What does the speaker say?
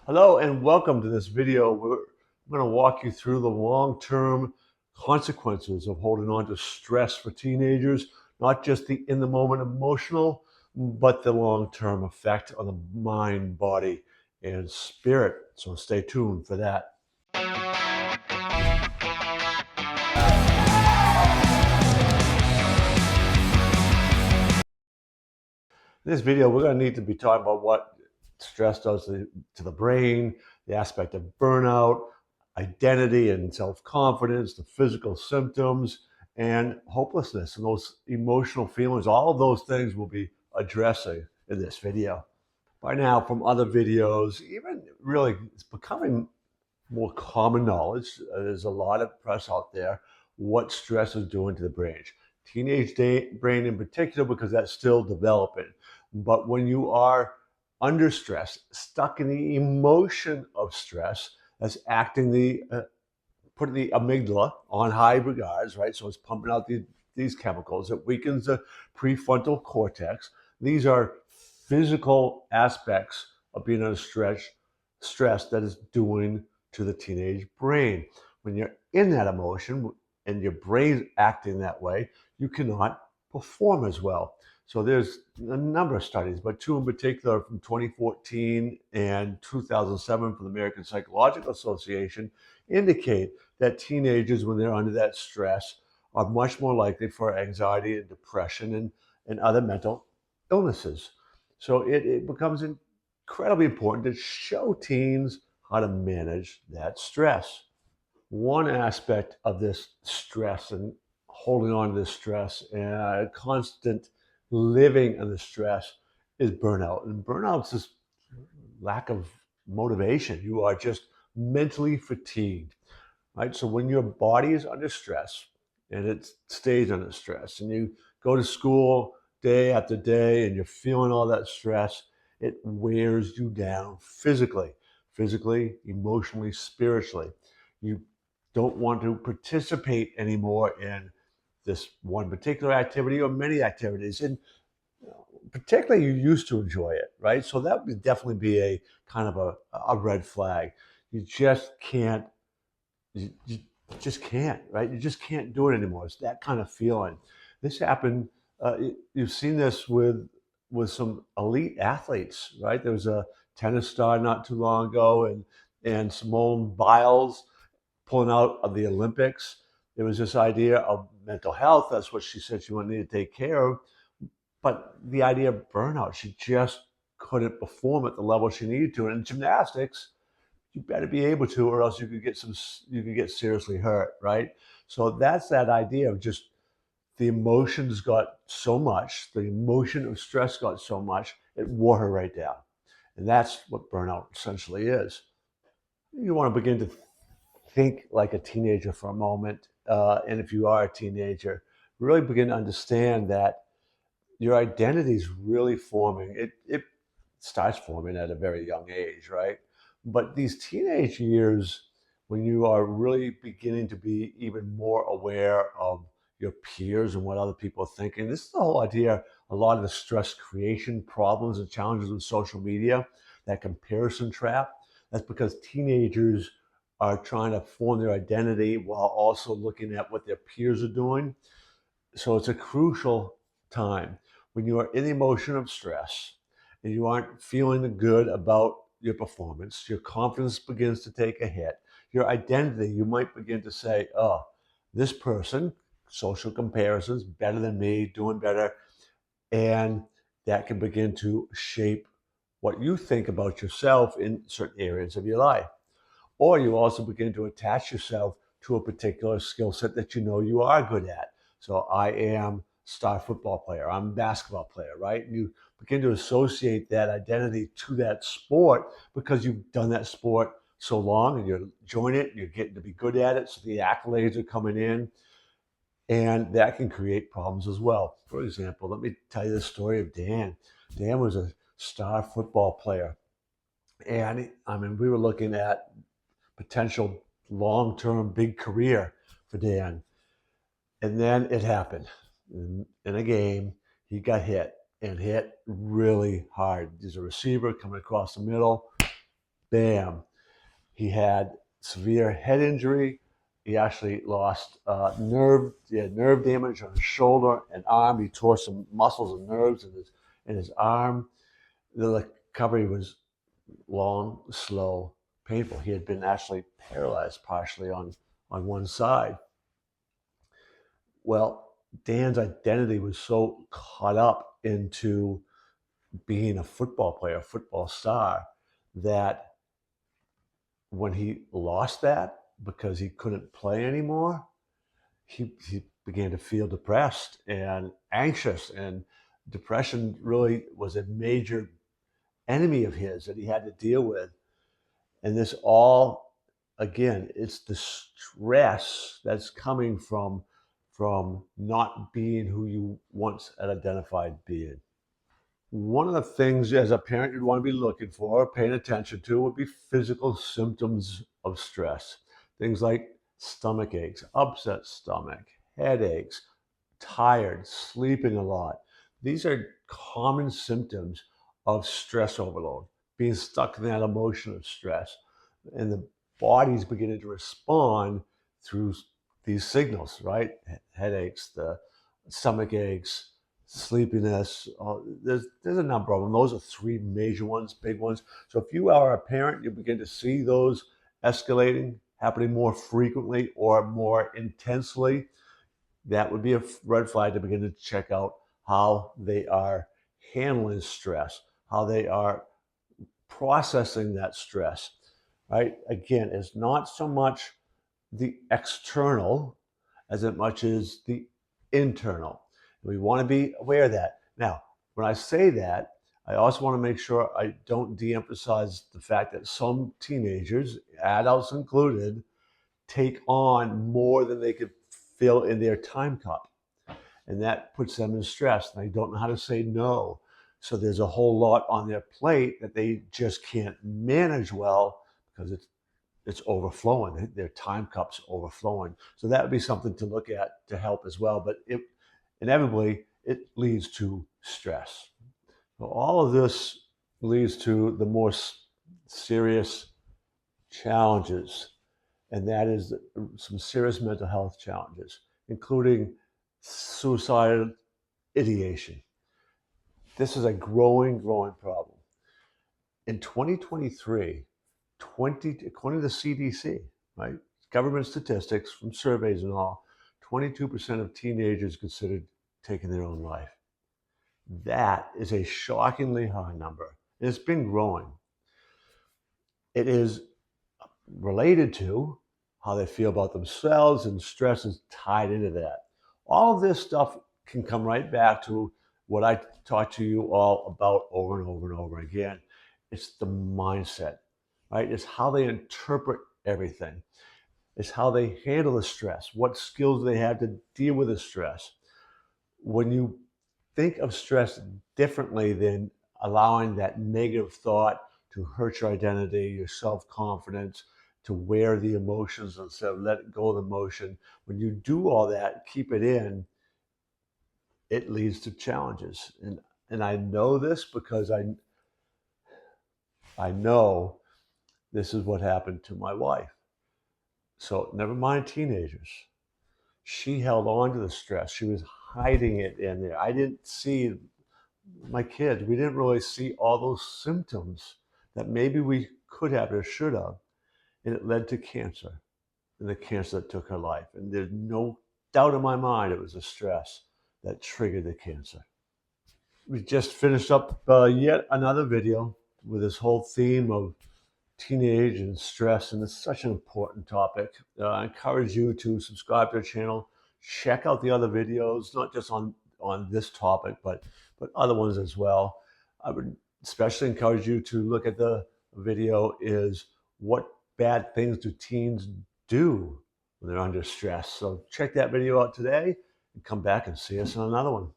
Hello and welcome to this video. We're going to walk you through the long-term consequences of holding on to stress for teenagers, not just the in-the-moment emotional, but the long-term effect on the mind, body, and spirit. So stay tuned for that. In this video, we're going to need to be talking about what stress does to the brain, the aspect of burnout, identity and self-confidence, the physical symptoms, and hopelessness, and those emotional feelings. All of those things we'll be addressing in this video. By now, from other videos, even really, it's becoming more common knowledge. There's a lot of press out there what stress is doing to the brain. Teenage brain in particular, because that's still developing. But when you are under stress, stuck in the emotion of stress, that's acting putting the amygdala on high regards, right? So it's pumping out these chemicals. It weakens the prefrontal cortex. These are physical aspects of being under stress that is doing to the teenage brain. When you're in that emotion and your brain's acting that way, you cannot perform as well. So there's a number of studies, but two in particular from 2014 and 2007 from the American Psychological Association indicate that teenagers, when they're under that stress, are much more likely for anxiety and depression and other mental illnesses. So it becomes incredibly important to show teens how to manage that stress. One aspect of this stress and holding on to this stress and constant living under stress is burnout. And burnout is this lack of motivation. You are just mentally fatigued, right? So when your body is under stress and it stays under stress and you go to school day after day and you're feeling all that stress, it wears you down physically, emotionally, spiritually. You don't want to participate anymore in this one particular activity or many activities. And particularly you used to enjoy it, right? So that would definitely be a kind of a red flag. You just can't, you just can't, right? You just can't do it anymore. It's that kind of feeling. This happened, you've seen this with some elite athletes, right? There was a tennis star not too long ago and Simone Biles pulling out of the Olympics. There was this idea of mental health. That's what she said she wanted to take care of. But the idea of burnout, she just couldn't perform at the level she needed to. And in gymnastics, you better be able to, or else you could get seriously hurt, right? So that's that idea of just the emotions got so much, the emotion of stress got so much, it wore her right down. And that's what burnout essentially is. You want to begin to think like a teenager for a moment. And if you are a teenager, really begin to understand that your identity is really forming. It starts forming at a very young age, right? But these teenage years, when you are really beginning to be even more aware of your peers and what other people are thinking, this is the whole idea. A lot of the stress creation problems and challenges with social media, that comparison trap, that's because teenagers are trying to form their identity while also looking at what their peers are doing. So it's a crucial time when you are in the emotion of stress and you aren't feeling good about your performance, your confidence begins to take a hit. Your identity, you might begin to say, oh, this person, social comparisons, better than me, doing better. And that can begin to shape what you think about yourself in certain areas of your life. Or you also begin to attach yourself to a particular skill set that you know you are good at. So I am star football player, I'm a basketball player, right? And you begin to associate that identity to that sport because you've done that sport so long and you're enjoying it, and you're getting to be good at it. So the accolades are coming in, and that can create problems as well. For example, let me tell you the story of Dan. Dan was a star football player. And I mean, we were looking at potential long-term big career for Dan. And then it happened. In a game, he got hit and hit really hard. There's a receiver coming across the middle. bam, he had severe head injury. He actually lost he had nerve damage on his shoulder and arm. He tore some muscles and nerves in his arm. The recovery was long, slow, painful. He had been actually paralyzed partially on one side. Well, Dan's identity was so caught up into being a football player, a football star, that when he lost that because he couldn't play anymore, he began to feel depressed and anxious, and depression really was a major enemy of his that he had to deal with. And this all, again, it's the stress that's coming from not being who you once had identified being. One of the things as a parent you'd want to be looking for, paying attention to, would be physical symptoms of stress. Things like stomach aches, upset stomach, headaches, tired, sleeping a lot. These are common symptoms of stress overload, being stuck in that emotion of stress. And the body's beginning to respond through these signals, right? Headaches, the stomach aches, sleepiness. There's a number of them. Those are three major ones, big ones. So if you are a parent, you begin to see those escalating, happening more frequently or more intensely, that would be a red flag to begin to check out how they are handling stress, how they are processing that stress, right? Again, it's not so much the external as much as the internal. We want to be aware of that. Now, when I say that, I also want to make sure I don't de-emphasize the fact that some teenagers, adults included, take on more than they could fill in their time cup. And that puts them in stress. And they don't know how to say no. So there's a whole lot on their plate that they just can't manage well because it's overflowing. Their time cup's overflowing. So that would be something to look at to help as well. But inevitably, it leads to stress. So all of this leads to the more serious challenges, and that is some serious mental health challenges, including suicidal ideation. This is a growing problem. In 2023, according to the CDC, right, government statistics from surveys and all, 22% of teenagers considered taking their own life. That is a shockingly high number, and it's been growing. It is related to how they feel about themselves, and stress is tied into that. All of this stuff can come right back to what I talked to you all about over and over and over again. It's the mindset, right? It's how they interpret everything. It's how they handle the stress. What skills they have to deal with the stress. When you think of stress differently than allowing that negative thought to hurt your identity, your self-confidence, to wear the emotions instead of let go of the emotion. When you do all that, keep it in, it leads to challenges. And I know this because I know this is what happened to my wife. So never mind teenagers. She held on to the stress. She was hiding it in there. I didn't see my kids. We didn't really see all those symptoms that maybe we could have or should have. And it led to cancer, and the cancer that took her life. And there's no doubt in my mind it was the stress that triggered the cancer. We just finished up yet another video with this whole theme of teenage and stress, and it's such an important topic. I encourage you to subscribe to our channel, check out the other videos, not just on this topic, but other ones as well. I would especially encourage you to look at the video is what bad things do teens do when they're under stress. So check that video out today and come back and see us in another one.